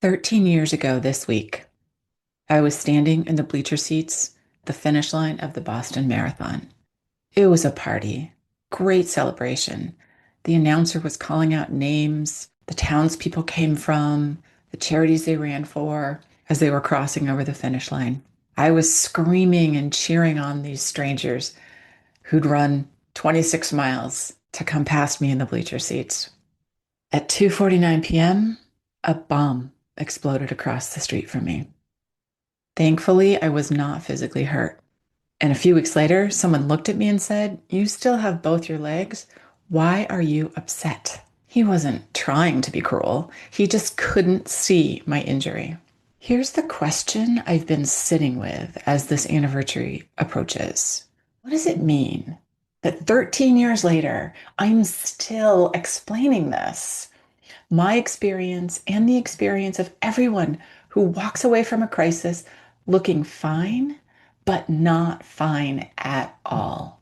13 years ago this week, I was standing in the bleacher seats at the finish line of the Boston Marathon. It was a party, great celebration. The announcer was calling out names, the towns people came from, the charities they ran for as they were crossing over the finish line. I was screaming and cheering on these strangers who'd run 26 miles to come past me in the bleacher seats. At 2:49 p.m., a bomb exploded across the street from me. Thankfully, I was not physically hurt. And a few weeks later, someone looked at me and said, "You still have both your legs. Why are you upset?" He wasn't trying to be cruel. He just couldn't see my injury. Here's the question I've been sitting with as this anniversary approaches. What does it mean that 13 years later, I'm still explaining this? My experience and the experience of everyone who walks away from a crisis looking fine, but not fine at all.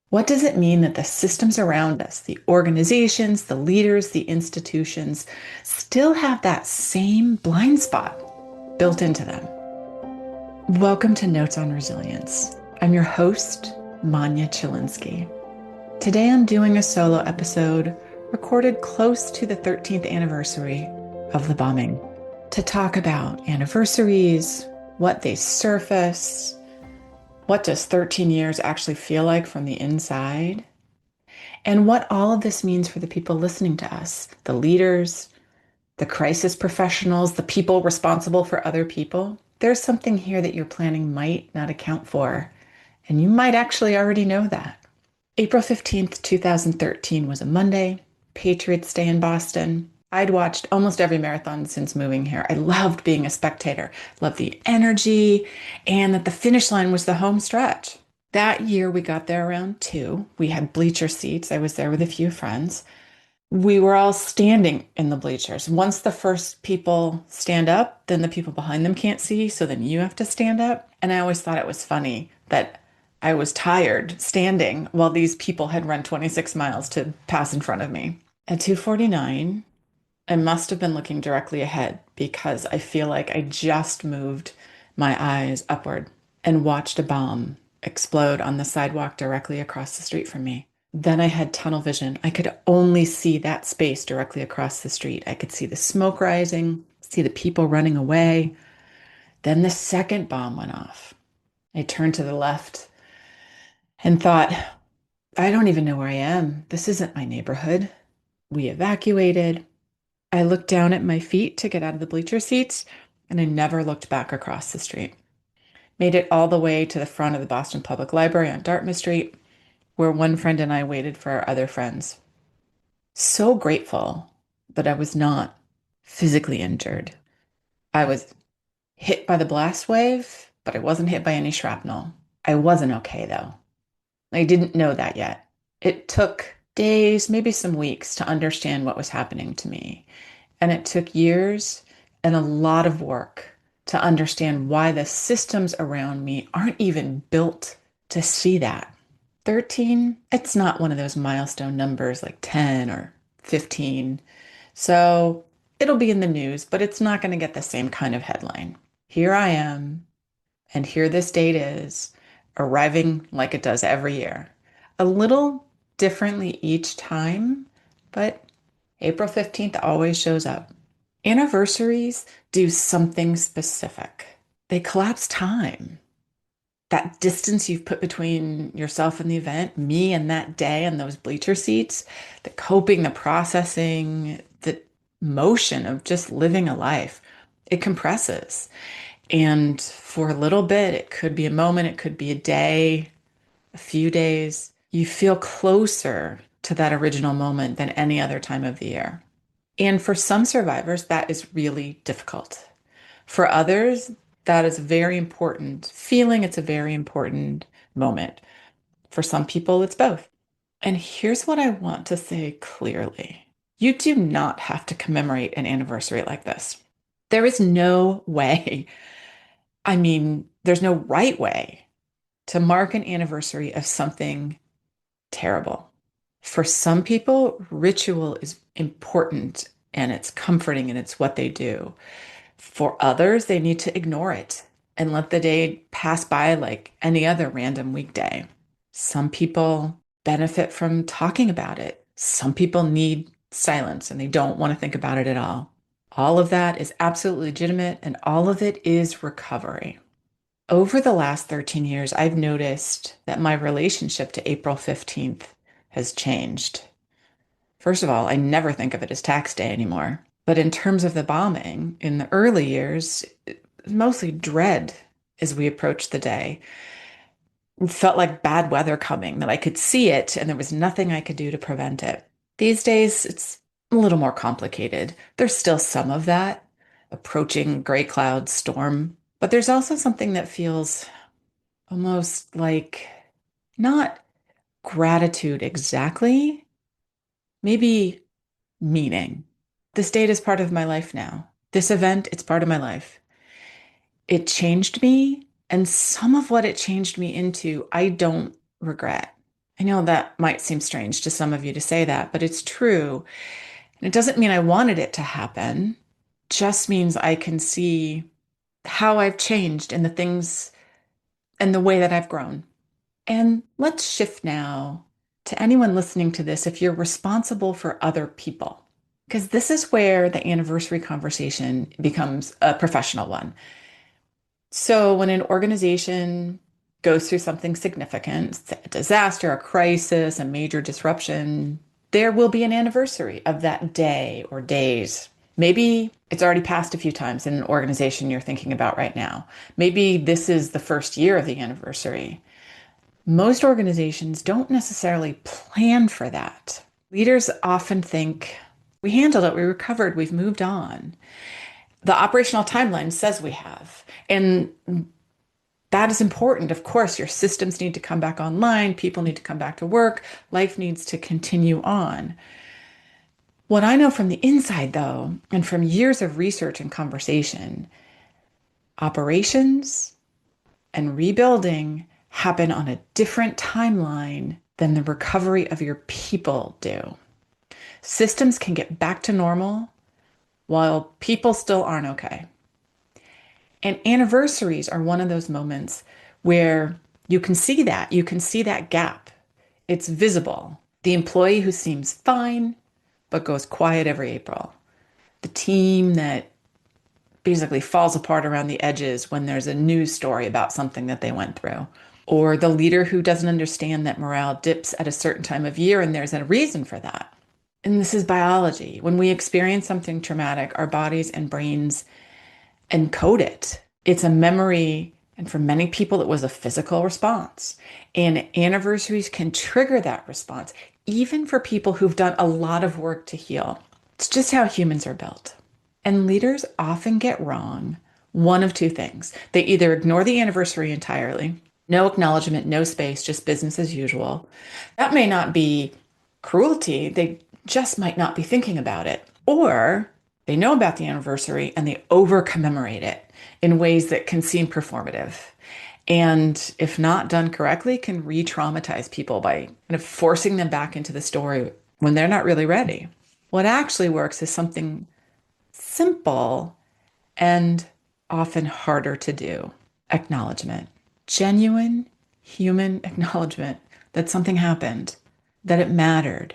What does it mean that the systems around us, the organizations, the leaders, the institutions, still have that same blind spot built into them? Welcome to Notes on Resilience. I'm your host, Manya Chilinsky. Today I'm doing a solo episode recorded close to the 13th anniversary of the bombing to talk about anniversaries, what they surface, what does 13 years actually feel like from the inside, and what all of this means for the people listening to us, the leaders, the crisis professionals, the people responsible for other people. There's something here that your planning might not account for, and you might actually already know that. April 15th, 2013 was a Monday, Patriots Day in Boston. I'd watched almost every marathon since moving here. I loved being a spectator, loved the energy, and that the finish line was the home stretch. That year, we got there around 2. We had bleacher seats. I was there with a few friends. We were all standing in the bleachers. Once the first people stand up, then the people behind them can't see, so then you have to stand up. And I always thought it was funny that I was tired standing while these people had run 26 miles to pass in front of me. At 2:49, I must have been looking directly ahead because I feel like I just moved my eyes upward and watched a bomb explode on the sidewalk directly across the street from me. Then I had tunnel vision. I could only see that space directly across the street. I could see the smoke rising, see the people running away. Then the second bomb went off. I turned to the left and thought, I don't even know where I am. This isn't my neighborhood. We evacuated. I looked down at my feet to get out of the bleacher seats, and I never looked back across the street. Made it all the way to the front of the Boston Public Library on Dartmouth Street, where one friend and I waited for our other friends. So grateful that I was not physically injured. I was hit by the blast wave, but I wasn't hit by any shrapnel. I wasn't okay, though. I didn't know that yet. It took days, maybe some weeks, to understand what was happening to me. And it took years and a lot of work to understand why the systems around me aren't even built to see that. 13, it's not one of those milestone numbers like 10 or 15. So it'll be in the news, but it's not going to get the same kind of headline. Here I am, and here this date is, arriving like it does every year. A little differently each time, but April 15th always shows up. Anniversaries do something specific. They collapse time. That distance you've put between yourself and the event, me and that day and those bleacher seats, the coping, the processing, the motion of just living a life, it compresses. And for a little bit, it could be a moment, it could be a day, a few days. You feel closer to that original moment than any other time of the year. And for some survivors, that is really difficult. For others, that is a very important feeling. It's a very important moment. For some people, it's both. And here's what I want to say clearly. You do not have to commemorate an anniversary like this. There is no way, there's no right way to mark an anniversary of something terrible. For some people, ritual is important and it's comforting and it's what they do. For others, they need to ignore it and let the day pass by like any other random weekday. Some people benefit from talking about it. Some people need silence and they don't want to think about it at all. All of that is absolutely legitimate, and all of it is recovery. Over the last 13 years, I've noticed that my relationship to April 15th has changed. First of all, I never think of it as tax day anymore. But in terms of the bombing, in the early years, it was mostly dread as we approached the day. It felt like bad weather coming, that I could see it and there was nothing I could do to prevent it. These days, it's a little more complicated. There's still some of that approaching gray cloud storm, but there's also something that feels almost like not gratitude exactly, maybe meaning. This date is part of my life now. This event, it's part of my life. It changed me, and some of what it changed me into, I don't regret. I know that might seem strange to some of you to say that, but it's true. And it doesn't mean I wanted it to happen, it just means I can see how I've changed and the things and the way that I've grown. And let's shift now to anyone listening to this if you're responsible for other people, because this is where the anniversary conversation becomes a professional one. So when an organization goes through something significant, a disaster, a crisis, a major disruption, there will be an anniversary of that day or days. Maybe it's already passed a few times in an organization you're thinking about right now. Maybe this is the first year of the anniversary. Most organizations don't necessarily plan for that. Leaders often think, we handled it, we recovered, we've moved on. The operational timeline says we have. And that is important. Of course, your systems need to come back online, people need to come back to work, life needs to continue on. What I know from the inside, though, and from years of research and conversation, operations and rebuilding happen on a different timeline than the recovery of your people do. Systems can get back to normal while people still aren't okay. And anniversaries are one of those moments where you can see that. You can see that gap. It's visible. The employee who seems fine but goes quiet every April. The team that basically falls apart around the edges when there's a news story about something that they went through. Or the leader who doesn't understand that morale dips at a certain time of year and there's a reason for that. And this is biology. When we experience something traumatic, our bodies and brains encode it. It's a memory. And for many people, it was a physical response. And anniversaries can trigger that response, even for people who've done a lot of work to heal. It's just how humans are built. And leaders often get wrong one of two things. They either ignore the anniversary entirely, no acknowledgement, no space, just business as usual. That may not be cruelty, they just might not be thinking about it. Or they know about the anniversary and they over-commemorate it in ways that can seem performative. And if not done correctly, can re-traumatize people by kind of forcing them back into the story when they're not really ready. What actually works is something simple and often harder to do. Acknowledgement. Genuine human acknowledgement that something happened, that it mattered,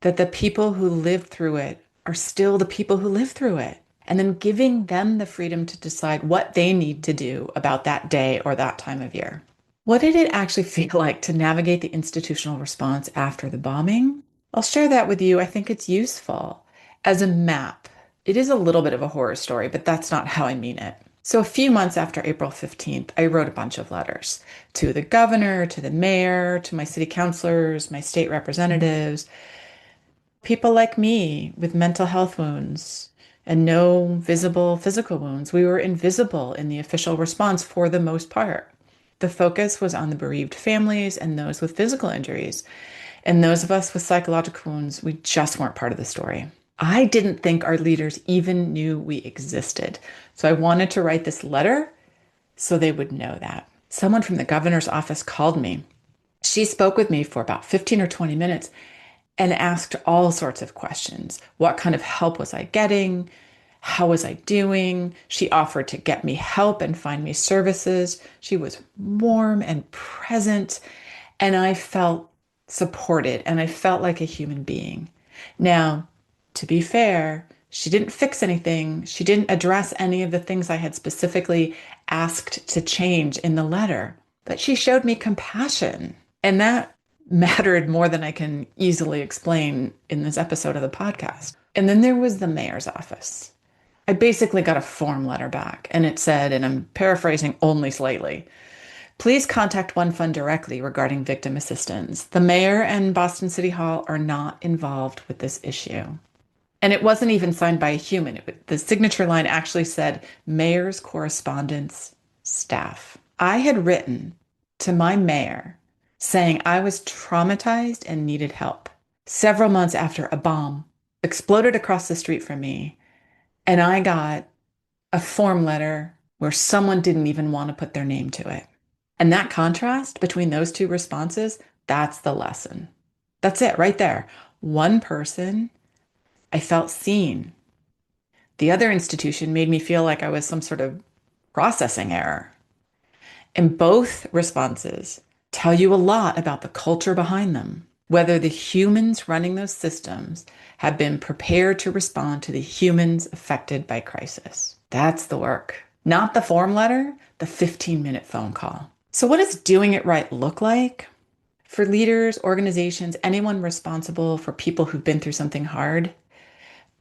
that the people who lived through it are still the people who lived through it. And then giving them the freedom to decide what they need to do about that day or that time of year. What did it actually feel like to navigate the institutional response after the bombing? I'll share that with you. I think it's useful as a map. It is a little bit of a horror story, but that's not how I mean it. So a few months after April 15th, I wrote a bunch of letters to the governor, to the mayor, to my city councilors, my state representatives, people like me with mental health wounds and no visible physical wounds. We were invisible in the official response for the most part. The focus was on the bereaved families and those with physical injuries. And those of us with psychological wounds, we just weren't part of the story. I didn't think our leaders even knew we existed. So I wanted to write this letter so they would know that. Someone from the governor's office called me. She spoke with me for about 15 or 20 minutes. and asked all sorts of questions. What kind of help was I getting? How was I doing? She offered to get me help and find me services. She was warm and present, and I felt supported and I felt like a human being. Now, to be fair, she didn't fix anything. She didn't address any of the things I had specifically asked to change in the letter, but she showed me compassion. And that mattered more than I can easily explain in this episode of the podcast. And then there was the mayor's office. I basically got a form letter back, and it said, and I'm paraphrasing only slightly, please contact One Fund directly regarding victim assistance. The mayor and Boston City Hall are not involved with this issue. And it wasn't even signed by a human. The signature line actually said mayor's correspondence staff. I had written to my mayor saying I was traumatized and needed help several months after a bomb exploded across the street from me. And I got a form letter where someone didn't even want to put their name to it. And that contrast between those two responses, that's the lesson. That's it right there. One person, I felt seen. The other institution made me feel like I was some sort of processing error. And both responses tell you a lot about the culture behind them, whether the humans running those systems have been prepared to respond to the humans affected by crisis. That's the work, not the form letter, the 15-minute phone call. So, what does doing it right look like? For leaders, organizations, anyone responsible for people who've been through something hard,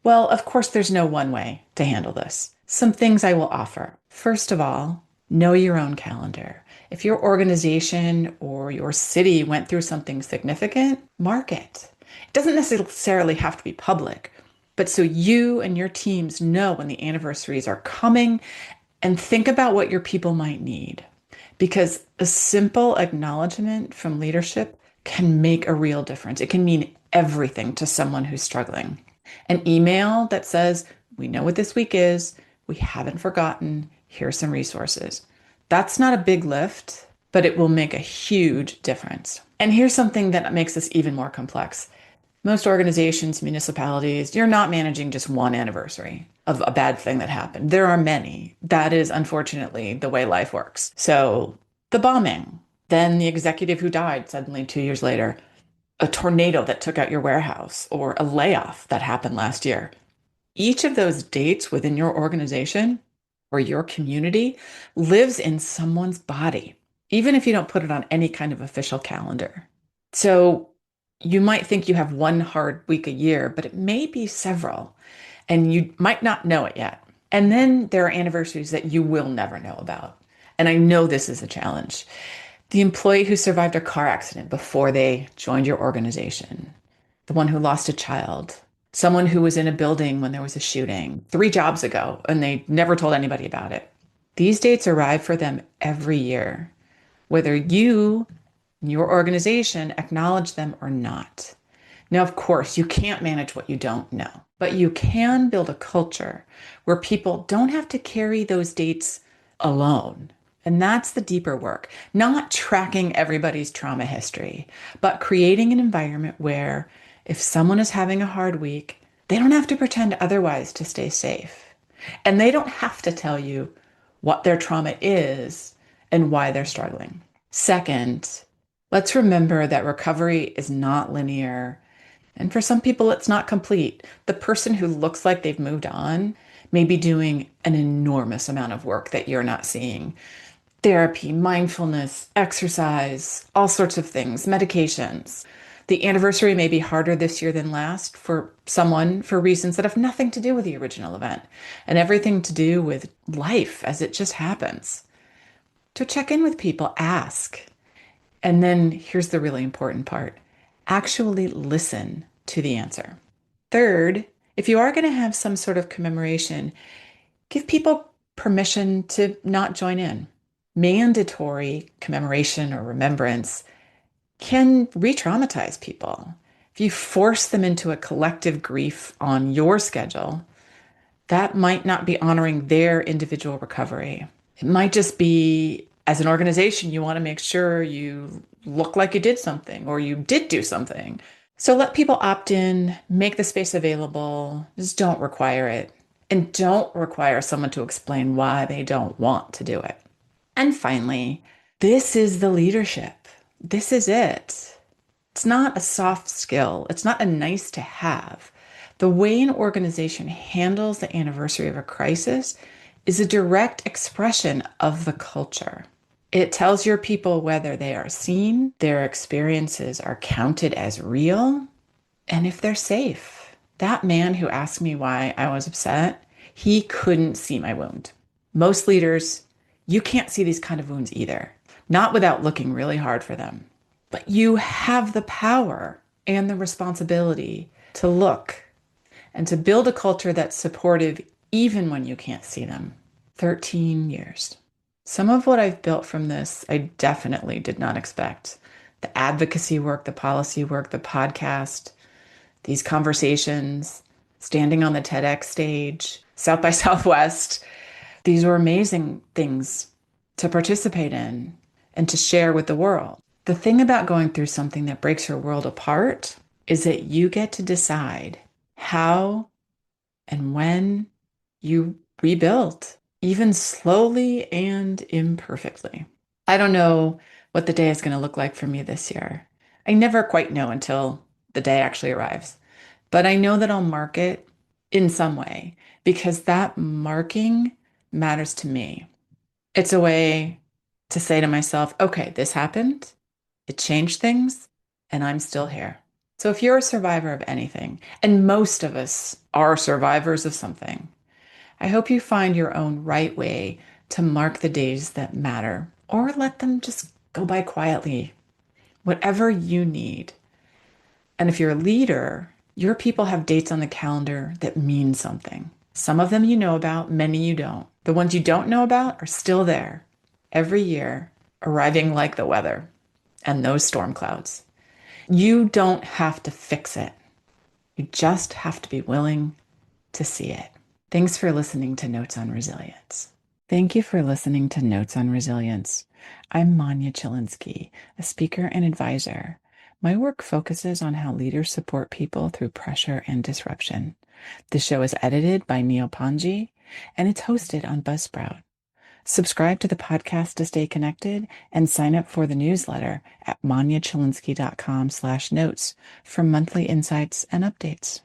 well, of course, there's no one way to handle this. Some things I will offer. First of all, know your own calendar. If your organization or your city went through something significant, mark it. It doesn't necessarily have to be public, but so you and your teams know when the anniversaries are coming, and think about what your people might need. Because a simple acknowledgement from leadership can make a real difference. It can mean everything to someone who's struggling. An email that says, we know what this week is, we haven't forgotten, here's some resources. That's not a big lift, but it will make a huge difference. And here's something that makes this even more complex. Most organizations, municipalities, you're not managing just one anniversary of a bad thing that happened. There are many. That is unfortunately the way life works. So the bombing, then the executive who died suddenly 2 years later, a tornado that took out your warehouse, or a layoff that happened last year. Each of those dates within your organization or your community lives in someone's body, even if you don't put it on any kind of official calendar. So you might think you have one hard week a year, but it may be several, and you might not know it yet. And then there are anniversaries that you will never know about. And I know this is a challenge. The employee who survived a car accident before they joined your organization, the one who lost a child, someone who was in a building when there was a shooting 3 jobs ago and they never told anybody about it. These dates arrive for them every year, whether you, your organization, acknowledge them or not. Now, of course, you can't manage what you don't know, but you can build a culture where people don't have to carry those dates alone. And that's the deeper work, not tracking everybody's trauma history, but creating an environment where if someone is having a hard week, they don't have to pretend otherwise to stay safe. And they don't have to tell you what their trauma is and why they're struggling. Second, let's remember that recovery is not linear. And for some people, it's not complete. The person who looks like they've moved on may be doing an enormous amount of work that you're not seeing. Therapy, mindfulness, exercise, all sorts of things, medications. The anniversary may be harder this year than last for someone for reasons that have nothing to do with the original event and everything to do with life as it just happens. To check in with people, ask. And then here's the really important part. Actually listen to the answer. Third, if you are going to have some sort of commemoration, give people permission to not join in. Mandatory commemoration or remembrance can re-traumatize people. If you force them into a collective grief on your schedule, that might not be honoring their individual recovery. It might just be, as an organization, you want to make sure you look like you did something or you did do something. So let people opt in, make the space available, just don't require it. And don't require someone to explain why they don't want to do it. And finally, this is the leadership. This is it. It's not a soft skill. It's not a nice to have. The way an organization handles the anniversary of a crisis is a direct expression of the culture. It tells your people whether they are seen, their experiences are counted as real, and if they're safe. That man who asked me why I was upset, he couldn't see my wound. Most leaders, you can't see these kind of wounds either, not without looking really hard for them. But you have the power and the responsibility to look and to build a culture that's supportive even when you can't see them. 13 years. Some of what I've built from this, I definitely did not expect. The advocacy work, the policy work, the podcast, these conversations, standing on the TEDx stage, South by Southwest. These were amazing things to participate in and to share with the world. The thing about going through something that breaks your world apart is that you get to decide how and when you rebuild, even slowly and imperfectly. I don't know what the day is going to look like for me this year. I never quite know until the day actually arrives. But I know that I'll mark it in some way because that marking matters to me. It's a way to say to myself, okay, this happened, it changed things, and I'm still here. So if you're a survivor of anything, and most of us are survivors of something, I hope you find your own right way to mark the days that matter or let them just go by quietly, whatever you need. And if you're a leader, your people have dates on the calendar that mean something. Some of them you know about, many you don't. The ones you don't know about are still there every year, arriving like the weather and those storm clouds. You don't have to fix it. You just have to be willing to see it. Thanks for listening to Notes on Resilience. Thank you for listening to Notes on Resilience. I'm Manya Chilinsky, a speaker and advisor. My work focuses on how leaders support people through pressure and disruption. The show is edited by Neil Panji, and it's hosted on Buzzsprout. Subscribe to the podcast to stay connected and sign up for the newsletter at manyachilinsky.com/notes for monthly insights and updates.